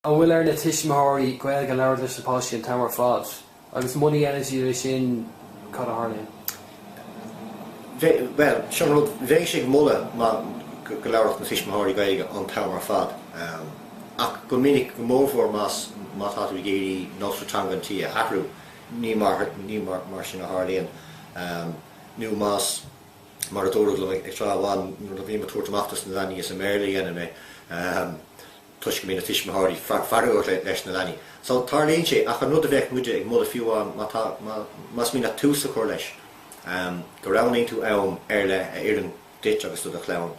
An bhfuil na tiismitheoirí Gaeilge leabhar leis na páistí an tamar fad agus muí energy lei sin cad a tharlaíonn. Well, Chomhluadar bheidh sé mulla go leabhar na tiismitheoirí Gaeilge an tamar fad. Ach go minic go mór más táú géirí nósratanga tí a hathrú ní mar sin a tharlaíonn. Nu más mar a dóra le ag tráháin nó bhí mar tuairteachtas na daoine is a méirla dhéanana mé tuis go mí na tiismitheoirí farúir leis na daoine. So tarlaíonn sé ach an rud a bheith muide ag mula fiúháin más mí na túsa chur leis. Go raibhnaíonn tú ann le an dit agus tú a chleann.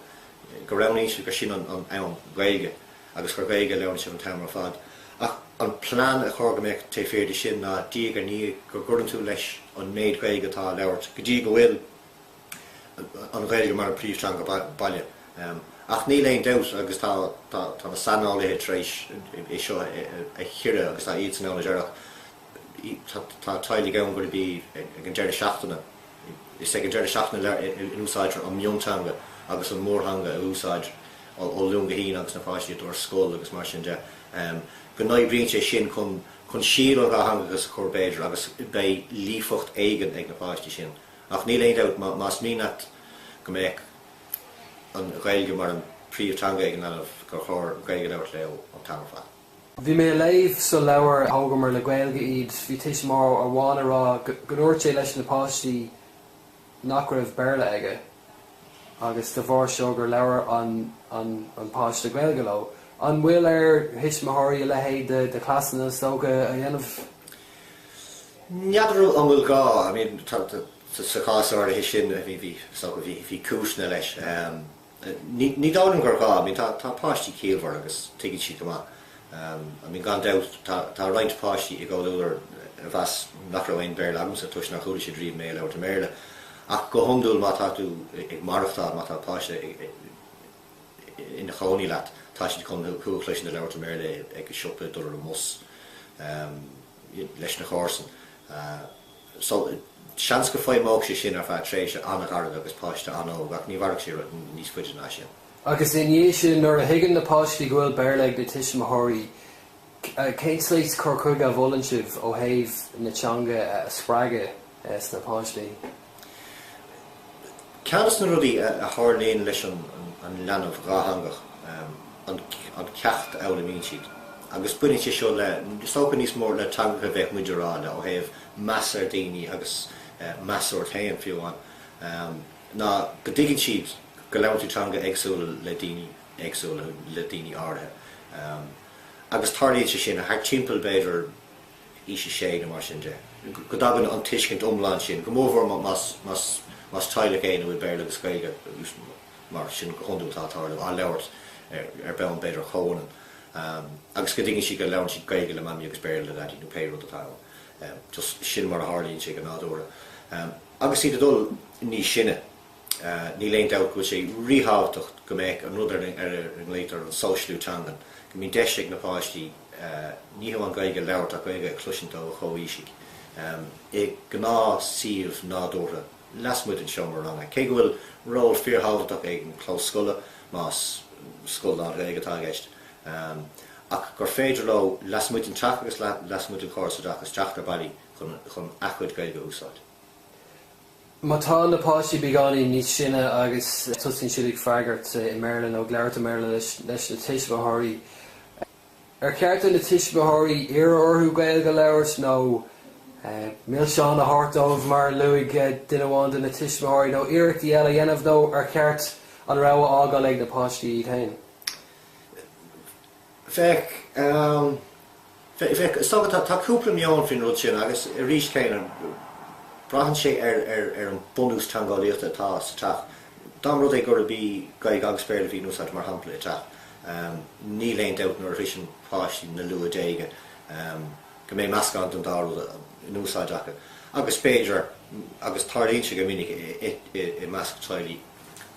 Go raibhnaíonn tú gur sin an ann Gaeilge agus gur Gaeilge leabhar sé an tamar fad. Ach an plán a chur go mbeadh té féidir sin ná díag ar ní gur gcuireann tú leis an méid Gaeilge tá leabhart. Go dtí go bhfuil an Gaeilge mar an príomhteanga baile. Ach ní léon dós agus tá na sanálathe tréis é seo a chiire agus tá iad san dearach. Tá tailig ann go bí ag an deir seachtainna. Is ag an deir seachtainna in úsáidre an miontanga agus an mórthanga a úsáid ó luanga hín agus na páistí dúir scóil agus mar sin de. Go naibhríonn sé sin chun síl an gathanga agus chur béidir agus bei lífocht éigen ag na páistí sin. Ach ní léon dós más mínacht go mbeadh an Gaeilge mar an príomhtanga ag an anmh gur chur Gaeilge leabhar leo an tamar fad. Bhí mé léamh sa leabhar thógamar le Gaeilge iad bhí tiismór ar bháin ará go leor sé leis na páistí nach raibh béarla aige agus de bhór seo gur leabhar an páiste Gaeilge leo. An bhfuil tiismitheoirí le héad de clasanna tóga a dhéanamh? Neadú an bhfuil gá, I mean, sa chásáir a sin bhí cúisna leis. Ní dálan gur gá, tá páistí cíalmhar agus tuigid siad go maith. I mean, gan doubt, tá roinnt páistí i gáilúir a bheas nach raibh béarla agus a tuis nach chuairla sé dríomh mé leabhar méarla. Ach go hiomdúil má tá tú ag marachtáil má tá páiste ina chánaí leat. Tá siad chun chuach leis na leabhar méarla ag go siopa dúir a mus leis na chóirsan. So seans go fáimóg sé sin ar feadh tréis annach aird agus páiste anóg ach ní bharach sé níos cuidir ná sin. Agus in dhé sin nuair a thuigeann na páistí go bhfuil béarla ag na tiismitheoirí, cén slít chur chuig a bholainn sibh ó thaobh na teanga a spreaga na páistí? Ceannas na rudaí a tharlaíonn leis an leanmh ráthangach an ceacht eolaíonn siad. Agus buinnig sé seo le stocha níos mór le teanga a bheith muidirála ó thaobh measar daoine agus measúir thaon fiúháin. Ná go dtiguinn siad go leabhar tú teanga agsúla le daoine áirithe. Agus tarlaíonn sé sin a thar timpeall beidir íse sé na mar sin de. Go dagan an tuiscint umláin sin, go mómhór más teile céine bhfuil béarla agus Gaeilge mar sin go chundú tá tarla á leabhart ar beann beidir chónan. Agus go dtiguinn si go leabhar si Gaeilge le mamí agus béarla le daoine péireú atá. Just sin mar a tharlaíonn sé go nádúra. Agus iad dul ní sinne. Ní léon doubt go sé rítháltacht go mbeadh an rud ar an léitar an sóisiú teangan. Go mín deise na páistí ní an Gaeilge leabhart a Gaeilge cluisianta ó chomhísigh. I gná síomh nádúra lasmuid an seomar anna. Cé go bhfuil ról fíortháltaach ag an clós scoile más scoil an Gaeilge tá gceist. Ach gur féidir le lasmuid an teach agus lasmuid an chóirsa agus teachtar bailí chun achuid Gaeilge úsáid. Má tá na páistí beagání níos sinne agus tusaíonn siad ag freagart i Maryland ó gglairta Maryland leis na tiismitheoirí. Ar cearta na tiismitheoirí ar orthú Gaeilge leabhart nó míl seán a hartómh mar luigh duine bháin na tiismitheoirí nó iarachtaí eile dhéanamh nó ar ceart an rogha ágáil ag na páistí tain. Tá cúpla meán fin rud sin agus i rís céine brahan sé ar an bunús teangáilíochta tá sa teach. Dám rud é gur bí Gaeilge agus béarla bhí núsáid mar hampla i teach. Ní léon doubt nuair risin páistí na lua déige go mé meascán an dárúd in úsáid acha. Agus péidir agus tarlaíonn sé go minic i measc táilí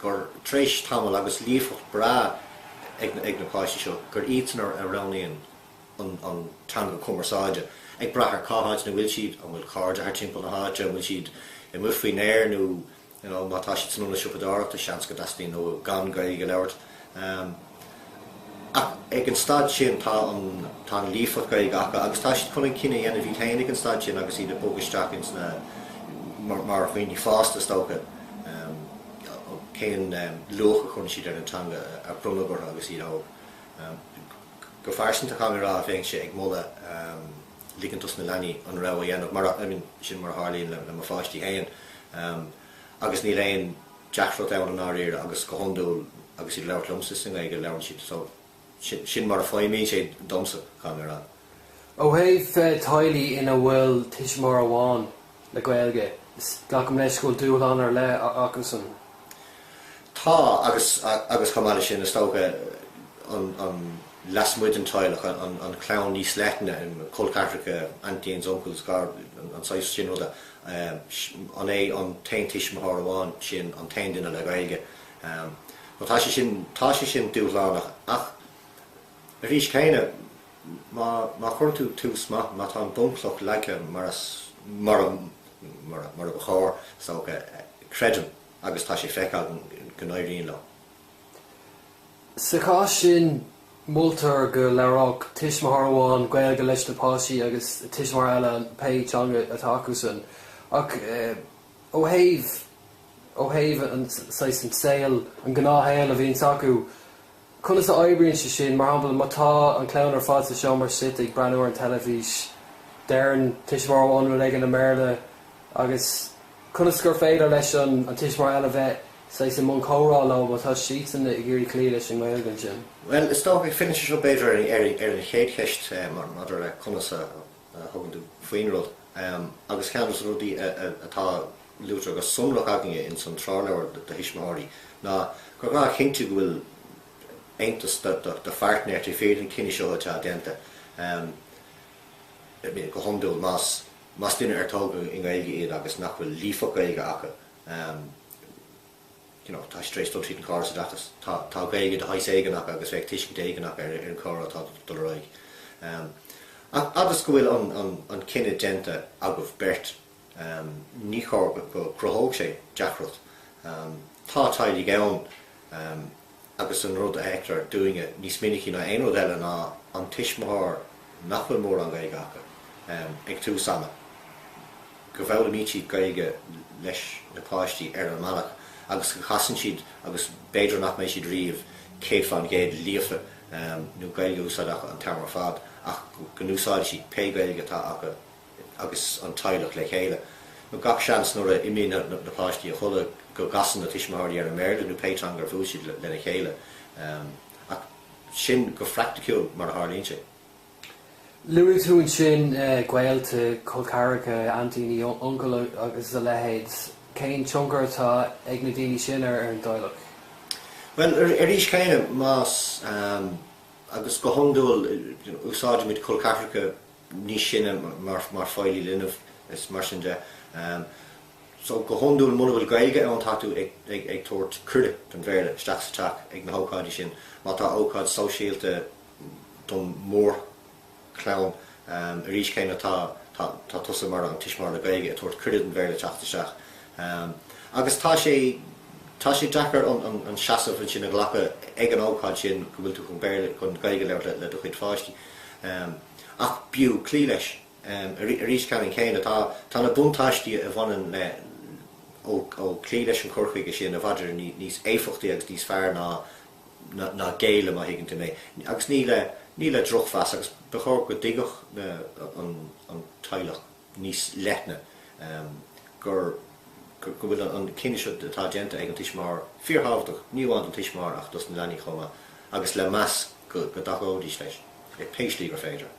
gur tréis tamil agus líofacht bra ag na páistí seo gur ítanar a ronaíonn an teanga cumarsáide. Ag brathar cáthid na bhfuil siad an bhfuil cáirde ar timpeall na háide bhfuil siad i mufaí néir nó má tá siad sanúna siopadáireachta seans go dastaí nó gan Gaeilge leabhart. ag an stad sin tá an lífod Gaeilge agus tá si chun cinenne dhéanamh bhí taine an stad sin agus iad bógasteach ins na mar faoin fásta stocha céan lucha chun siad ar antanga a brunagor agus iad ág. Go fearsanta camera féin sé ag mula ligantas na leanaí an rah dhéanamh sin mar Harlíonn le mar páistí hain agus ní léon deachrot ann an áiríir agus go hondúil agus iad leabhar lumsa sin ag leabhann siad sin mar faoimí sé domsa camera. Ó thaobh tailigh ina bhfuil tuismór amháin le Gaeilge, is gacham leis go dúshláin ar le acusan. Tá agus chamáile sin is tóga an lasmuid an táileach an clán níos leitne in Colcarrica Antíon's uncles gar an sais sin oda an é an tain tuismór amháin sin an tain duine le Gaeilge. Tá sé sin dúshláinach ach rís céine má chuir tú tús má tá an bumplach leice mar a chóir tóga credan agus tá sé feiceáil go Éiríonn le. Sa cá sin múltar go leróg tuismór amháin Gaeilge leis na páistí agus tuismór eile an péiteanga atá acusan ach ó thaobh an saol an gnáthhéal a bhíonn acu chunas a oibríonn sé sin mar hampel mátá an clán ar fád sa seo mar sit ag breanúir an telefís dearan tuismór amháin le an na Méarla agus chunas gur féidir leis an tuismór eile bheith sa mún chórá lá tá sítan i ggurí clí leis an Gaeilge sin. Well, is tóg ag finis seo beidir ar an chéadcheist mar le chunas a thugann tú faoin rud agus cheannas rudí atá luútar agus sumlach aginge in san tráleabhar de tuismitheoirí ná gur gá cinnte go bhfuil Aintas de fartnéir tí féidir cinine seo atá déanta go hondúil más duine ar tóga in Gaeilge iad agus nach bhfuil lífach Gaeilge acha tá stréistó tríd an cá sa datas tá Gaeilge de hais éigeach agus bheith tuiscint éigeach ar an chóra atá do roiig. Agus go bhfuil an cinine déanta agah bert ní chóir go cruthóg sé deachrot tá tailigh ann agus an rud a hectar dúinge níos minic na ein rud eile ná an tuismór nach bhfuil mór an Gaeilge acha ag tú sama. Go bhfuil míid Gaeilge leis na páistí ar an manach agus go chasan siad agus beidir nach méid siad riamh céif an géad líofa nó Gaeilge úsáideach an tamar fad ach go núsáid siad pe Gaeilge tá acha agus an tailech le chéile. No gach seans nuair a imí na páistí a chuile go gasan na tuismitheoirí ar an Méarla nó péiteang ar bhúil siad lena chéile ach sin go fracticiúil mar a Harlíonn sé. Luigh tú sin Gaeilge Colcarrica Antíon's uncle agus a lehéid cén tiongar atá ag na daoine sin ar an dteaghlach? Well, rís céine más agus go hondúil úsáidir mit Colcarrica níos sinne mar fáilí linmh is mar sin de. So go hondúil muna bhfuil Gaeilge an taú ag tuairt cuirde den bhéile steach sa teach ag na hócáidí sin má tá ócáid sóisialta don mór clán rís céine tá tusa mar an tuismór le Gaeilge a tuairt cuirde den bhéile teach sa teach. Agus tá sé dechar an seasamh sin a ghlacha ag an ócáid sin go bhfuil tú chun béile chun Gaeilge leabhar le do chuid fáistí ach bíú clí leis a rís ceann céine tá na buntáistí a bhanan le ó clí leis an chorchaige sin a bhaidir níos éifeachtaí agus níos fearr ná Gaeilge má higann mé agus ní le drochfas agus bechóir go dtigach an tailech níos leithne gur bhfuil an cinine seo atá déanta ag an tuismór fíorthabhtach níomháin an tuismór ach dus na leanaí chuma agus le meas go dachóidís leis ag páistí gur féidir.